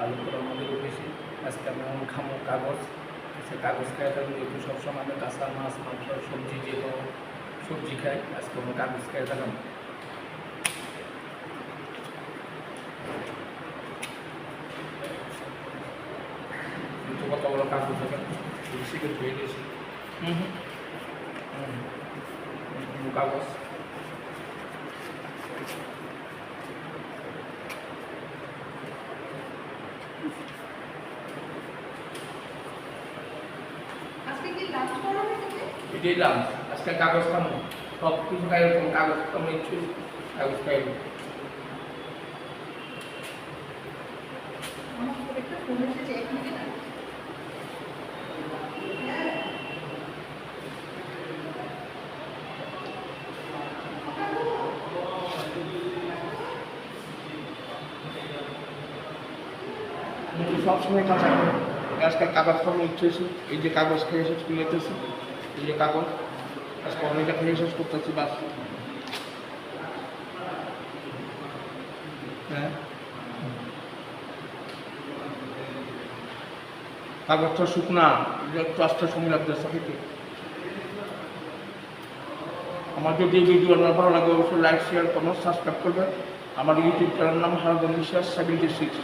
আলু পোড়ার মধ্যে ঢুকেছি। আজকে আমি এখন খামো কাগজ, সে কাগজ খাই থাকবো। যেহেতু সবসময় আমি কাঁচা মাছ, মাংস, সবজি, যে কোনো সবজি খাই, আজকে আমি কাগজ খাই থাকলাম। কিন্তু কত বড় কাগজ দেখেন, সিগারেট হয়ে গেছি। কাগজ এটাই লাঞ্চ। আজকে কাগজ খাবো, সব কিছু খাই এরকম কাগজ খাবো, ইচ্ছু কাগজ খাইব। সবসময় কাঁচা খাবো, আজকাল কাগজ খাবো ইচ্ছে হয়েছে। এই যে কাগজ খেয়ে শেষ করে যেতেছি, এই যে কাগজ আজকে অনেকটা খেয়ে শেষ করতেছি। বাস হ্যাঁ, কাগজটা শুকনা, একটু আস্তে সময় লাগতেছে খেতে। আমার যদি এই ভিডিও ভালো লাগে অবশ্যই লাইক, শেয়ার, কমেন্ট, সাবস্ক্রাইব করবেন। আমার ইউটিউব চ্যানেল নাম হারাধন বিশ্বাস 76।